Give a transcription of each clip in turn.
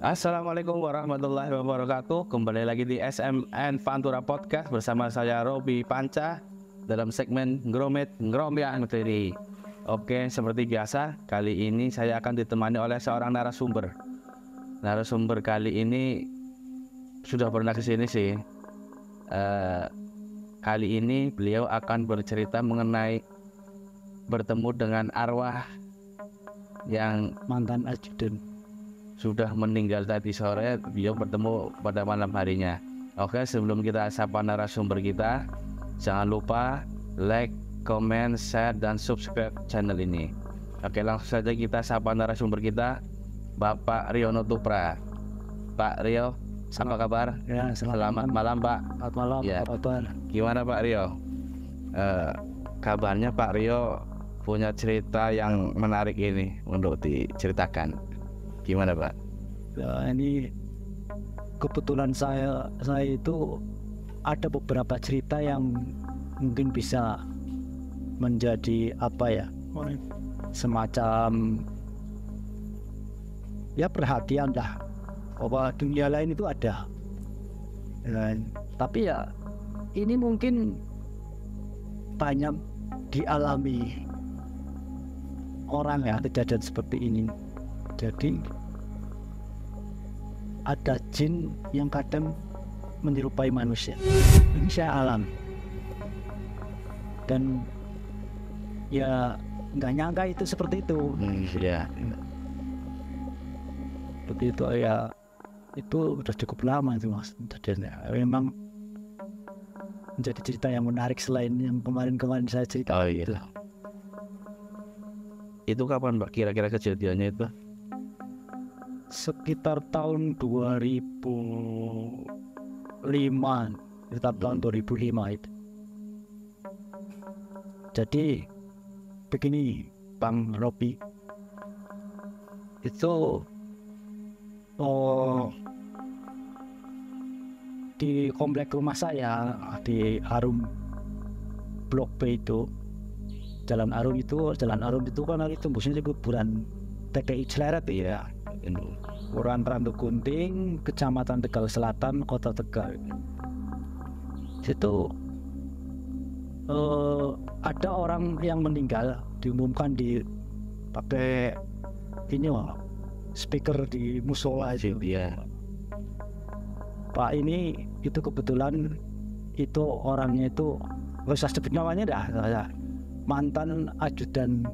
Assalamualaikum warahmatullahi wabarakatuh. Kembali lagi di SMN Pantura Podcast bersama saya Robi Panca dalam segmen Ngromit Ngromya Nutri. Oke, seperti biasa, kali ini saya akan ditemani oleh seorang narasumber. Narasumber kali ini sudah pernah kesini sih. Kali ini beliau akan bercerita mengenai bertemu dengan arwah yang mantan ajudan sudah meninggal tadi sore. Beliau bertemu pada malam harinya. Oke, sebelum kita sapa narasumber kita, jangan lupa like, comment, share, dan subscribe channel ini. Oke, langsung saja kita sapa narasumber kita, Bapak Rio Nutupra. Pak Rio, apa kabar? ya. Selamat malam, Pak. Selamat malam, Ya. kabar. Gimana Pak Rio? Kabarnya Pak Rio punya cerita yang menarik ini untuk diceritakan. Gimana Pak? Ya, ini kebetulan saya itu ada beberapa cerita yang mungkin bisa menjadi semacam ya perhatian lah, bahwa dunia lain itu ada. Dan, tapi ya ini mungkin banyak dialami orang ya, kejadian seperti ini. Jadi ada jin yang kadang menyerupai manusia. Ini saya alami. Dan ya nggak nyangka itu seperti itu. Ya. Seperti itu ya, itu udah cukup lama itu Mas. Dan ya, memang menjadi cerita yang menarik selain yang kemarin saya cerita. Oh iya. Itu kapan Pak kira-kira kejadiannya itu? Sekitar tahun 2005, sekitar tahun 2005 itu. Jadi begini Bang Robi, itu di komplek rumah saya di Arum Blok B itu, Jalan Arum itu kan lagi tembusnya di kuburan TKI Celeret ya. Kelurahan Randu Gunting, Kecamatan Tegal Selatan, Kota Tegal. Situ ada orang yang meninggal, diumumkan pakai ini speaker di musola itu. Ya. Pak ini itu kebetulan itu orangnya itu nggak usah sebut namanya dah, mantan ajudan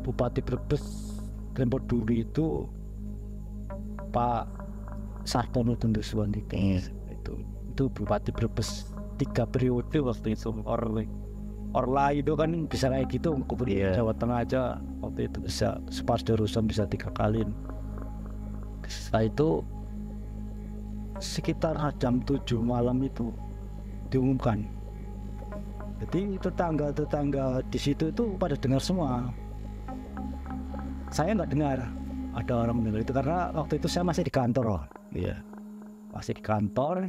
Bupati Brebes tempo dulu itu Pak Sartono Tunduswandike. Itu Bupati Brebes 3 periode waktu itu. Orla itu kan bisa kayak gitu, kemudian Jawa Tengah aja waktu itu bisa Separdarusan bisa 3 kali. Setelah itu sekitar jam 7 malam itu diumumkan. Jadi tetangga di situ itu pada dengar semua. Saya nggak dengar ada orang mendengar itu karena waktu itu saya masih di kantor. Iya. Masih di kantor.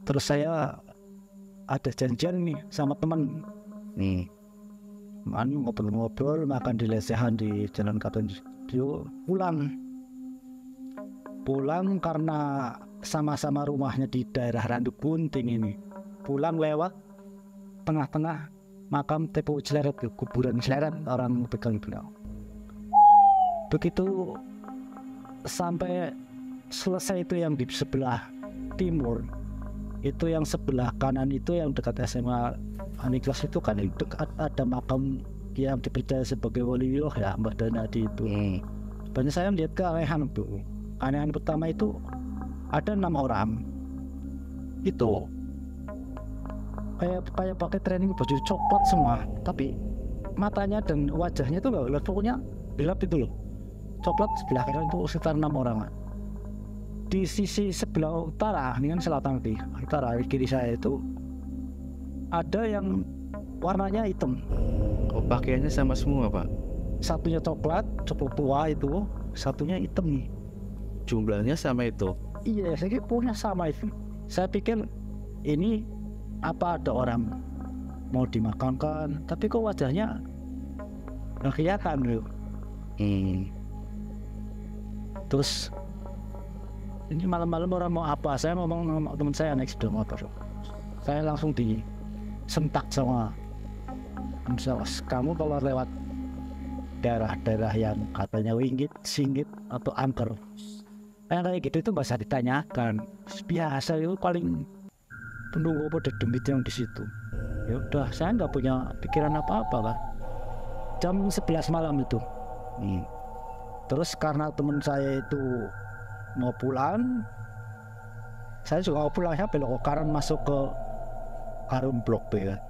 Terus saya ada janjian nih sama teman. Ngobrol-ngobrol, makan di lesehan di Jalan Kartojo. Pulang karena sama-sama rumahnya di daerah Randu Gunting ini. Pulang lewat tengah-tengah makam TPU Celeret, kuburan Celeret, orang pegang beliau. Begitu sampai selesai itu yang di sebelah timur, itu yang sebelah kanan itu yang dekat SMA Aniklas itu kan dekat ada makam yang dipercaya sebagai waliullah ya, Mbah Danadi itu. Banyak saya melihat keanehan itu. Keanehan pertama itu ada 6 orang itu kayak pakai training baju coklat semua, tapi matanya dan wajahnya itu nggak gelap, pokoknya gelap itu loh, coklat. Sebelah kanan itu sekitar 6 orang. Di sisi sebelah utara, ini kan selatan di utara kiri saya itu ada yang warnanya hitam. Pakaiannya sama semua Pak? Satunya coklat tua itu, satunya hitam nih. Jumlahnya sama itu? Iya, saya kira punya sama itu. Saya pikir ini apa ada orang mau dimakamkan, tapi kok wajahnya nggak kelihatan loh. Terus ini malam-malam orang mau apa, saya ngomong sama teman saya naik sepeda motor, saya langsung disentak sama misalnya, kamu kalau lewat daerah-daerah yang katanya Winggit, Singgit atau Angker kayak gitu itu nggak usah ditanyakan, biasa itu paling penunggu pada demit yang di situ. Ya udah, saya nggak punya pikiran apa-apa kan. Jam 11 malam itu. Terus karena teman saya itu mau pulang, saya juga mau pulang, saya belok ke kanan masuk ke Harum Blok B kan.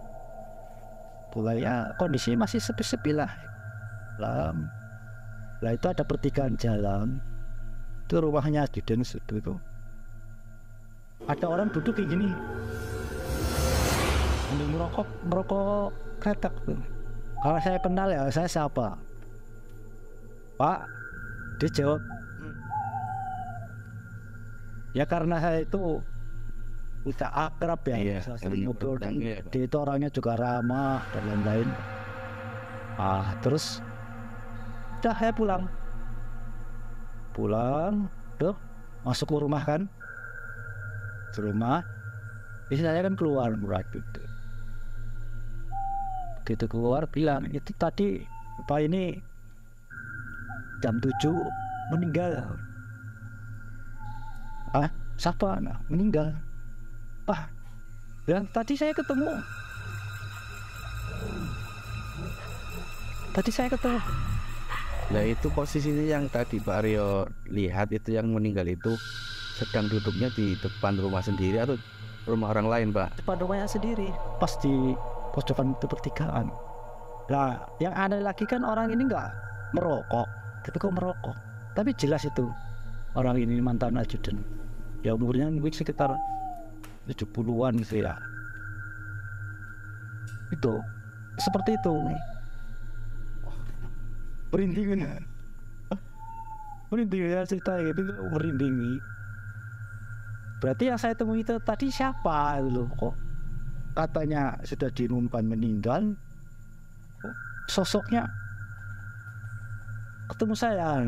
Pulang ya kondisi masih sepi-sepi lah. Lah itu ada pertigaan jalan, itu rumahnya Ajudan situ itu. Ada orang duduk kayak gini, sambil merokok kretek tuh. Kalau saya kenal ya, saya siapa? Pak, dia jawab, ya karena saya itu udah akrab ya, ngobrol dan dia itu orangnya juga ramah dan lain-lain. Terus udah saya pulang tuh masuk ke rumah kan, ke rumah istri saya kan keluar gitu. Begitu keluar bilang, itu tadi Pak ini jam 7 meninggal. Siapa? Meninggal. Dan tadi saya ketemu. Nah itu posisinya yang tadi Pak Rio lihat itu yang meninggal itu sedang duduknya di depan rumah sendiri atau rumah orang lain, Pak? Depan rumahnya sendiri, pas di pojokan itu pertigaan. Nah yang aneh lagi kan orang ini nggak merokok, tapi kok merokok. Tapi jelas itu orang ini mantan ajudan. Ya umurnya mungkin sekitar 70-an gitu ya. Itu seperti itu. Merinding ya cerita gitu, merinding. Berarti yang saya temui itu tadi siapa loh, kok katanya sudah diumumkan meninggal, sosoknya ketemu saya.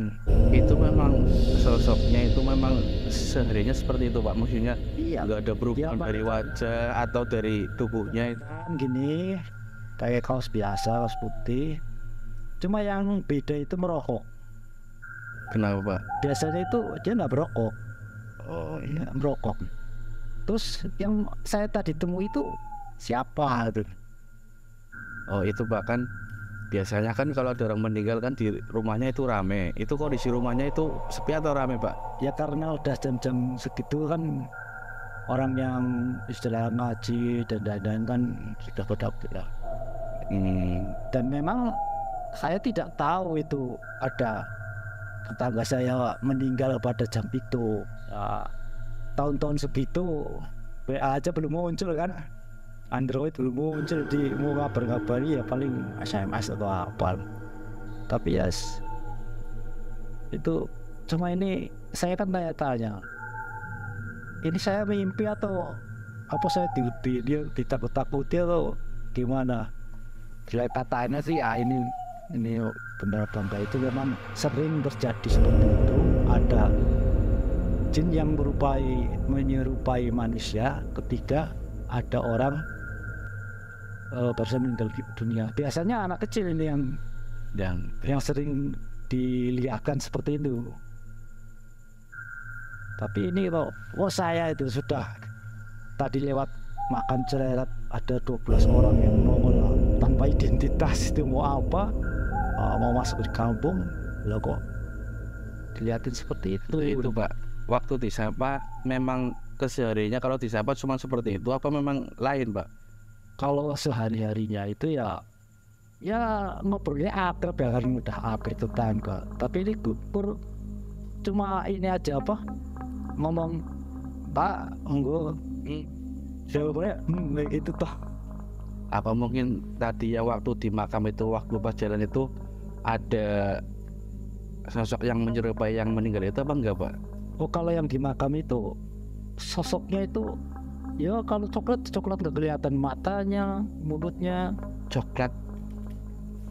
Itu memang sosoknya itu memang seharinya seperti itu, Pak, maksudnya nggak ada perubahan dari wajah atau dari tubuhnya itu. Gini kayak kaos biasa, kaos putih, cuma yang beda itu merokok. Kenapa, Pak? Biasanya itu dia nggak merokok. Iya, merokok. Terus yang saya tadi temui itu siapa itu? Itu bahkan biasanya kan kalau ada orang meninggal kan di rumahnya itu rame. Itu kondisi rumahnya itu sepi atau rame, Pak? Ya karena udah jam-jam segitu kan orang yang istilah ngaji dan lain-lain kan sudah pada pulang. Dan memang saya tidak tahu itu ada tetangga saya meninggal pada jam itu. Tahun-tahun segitu WA aja belum muncul kan, Android belum muncul, di mau kabar-kabari ya paling SMS atau apa. Tapi ya itu cuma ini saya kan tanya-tanya, ini saya mimpi atau apa, saya dia ditakut-takuti atau gimana? Katanya sih ini benar bangga, itu memang sering terjadi seperti itu. Ada jin yang menyerupai manusia ketika ada orang baru meninggal di dunia. Biasanya anak kecil ini yang sering dilihatkan seperti itu. Tapi ini kok saya itu sudah tadi lewat makan celeret, ada 12 orang yang nongol tanpa identitas, itu mau apa, mau masuk di kampung, lo kok dilihatin seperti itu. Itu Pak, waktu disapa memang kesehariannya kalau disapa cuma seperti itu apa memang lain, Pak? Kalau sehari-harinya itu ya ngobrolnya akrab ya, kan udah akrab tetangga. Tapi ini gugur cuma ini aja, apa, ngomong Pak enggak jawabannya itu toh. Apa mungkin tadi ya waktu di makam itu, waktu pas jalan itu ada sosok yang menyerupai yang meninggal itu apa enggak, Pak? Oh, kalau yang di makam itu sosoknya itu ya kalau coklat nggak kelihatan matanya, mulutnya Coklat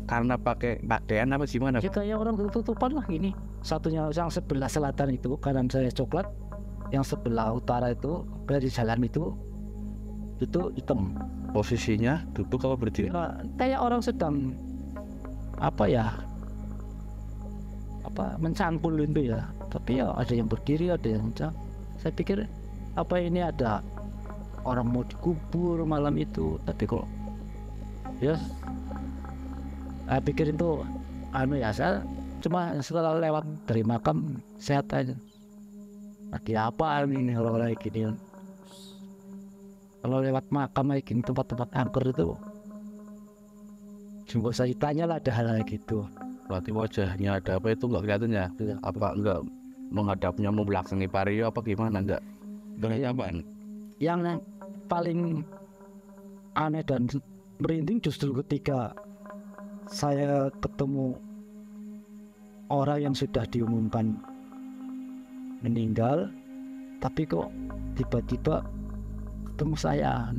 karena pakai pakaian apa gimana? Ya kayak orang ketutupan lah ini. Satunya yang sebelah selatan itu kanan saya coklat, yang sebelah utara itu dari jalan itu hitam. Posisinya duduk apa berdiri? Ya, kayak orang sedang apa ya? Mencangkul itu ya. Tapi ya ada yang berdiri, ada yang saya pikir apa ini ada orang mau dikubur malam itu, tapi kok ya saya pikir itu saya cuma setelah lewat dari makam saya tanya lagi apa ini kalau kayak gini, kalau lewat makam kayak gini tempat-tempat angker itu coba saya tanya lah ada hal kayak gitu. Berarti wajahnya ada apa itu nggak kelihatan ya? Apa enggak menghadapnya membelakangi Pak Rio apa gimana? Enggak apaan? Yang paling aneh dan merinding justru ketika saya ketemu orang yang sudah diumumkan meninggal, tapi kok tiba-tiba ketemu saya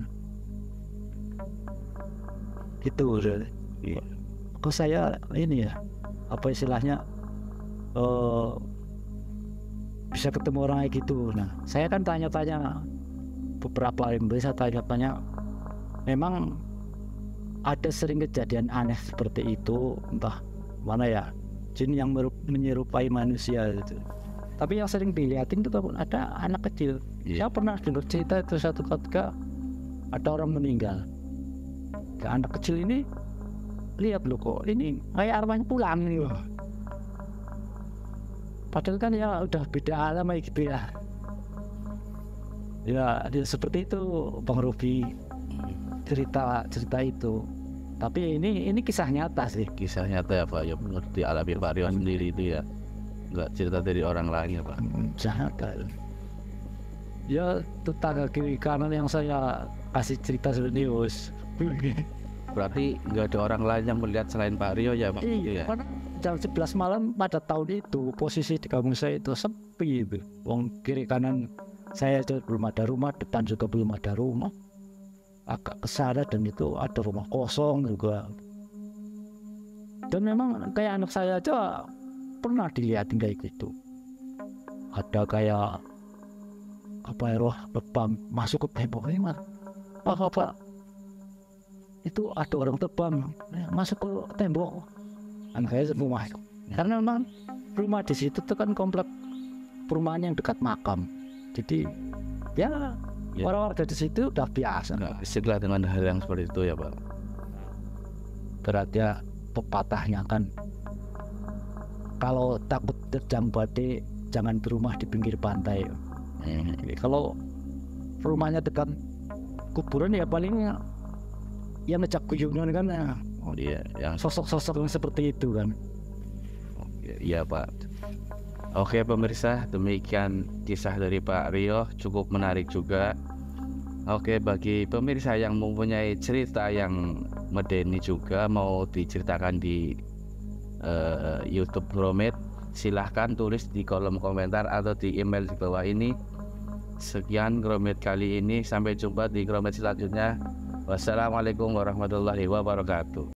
gitu. Iya. Kok saya ini ya apa istilahnya bisa ketemu orang kayak gitu. Nah saya kan tanya-tanya beberapa yang saya tanya-tanya, memang ada sering kejadian aneh seperti itu, entah mana ya jin yang menyerupai manusia itu. Tapi yang sering dilihatin itu ada anak kecil. Saya pernah dengar cerita itu satu ketika ada orang meninggal, anak kecil ini lihat loh kok ini kayak arwahnya pulang nih. Padahal kan ya udah beda alam gitu ya. Ya seperti itu Bang Ruby, cerita itu. Tapi ini kisah nyata sih. Kisah nyata ya Pak, ya menurut dialami Pak Rio sendiri itu ya, nggak cerita dari orang lain ya Pak. Nyata. Ya tetangga kiri kanan yang saya kasih cerita serius. Berarti nggak ada orang lain yang melihat selain Pak Rio ya Pak? Iya. Karena jam 11 malam pada tahun itu posisi di kampung saya itu sepi itu. Wong kiri kanan saya itu belum ada rumah, depan juga belum ada rumah. Agak kesana dan itu ada rumah kosong juga. Dan memang kayak anak saya aja pernah dilihatin kayak gitu. Ada kayak apa ya, roh lebam masuk ke tembok ini mas. Apa itu ada orang terbang masuk ke tembok. Anak saya rumah itu. Karena memang rumah di situ tuh kan komplek perumahan yang dekat makam. Jadi ya orang-orang dari situ udah biasa. Nggak istilah dengan hal yang seperti itu ya Pak. Berarti ya pepatahnya kan kalau takut terjang badai jangan berumah di pinggir pantai. Kalau rumahnya dekat kuburan ya paling yang ngejak kuyungan kan. Oh iya, yang sosok-sosok yang seperti itu kan. Iya Pak. Oke pemirsa, demikian kisah dari Pak Rio, cukup menarik juga. Oke, bagi pemirsa yang mempunyai cerita yang medeni juga mau diceritakan di YouTube Gromit, silahkan tulis di kolom komentar atau di email di bawah ini. Sekian Gromit kali ini, sampai jumpa di Gromit selanjutnya. Wassalamualaikum warahmatullahi wabarakatuh.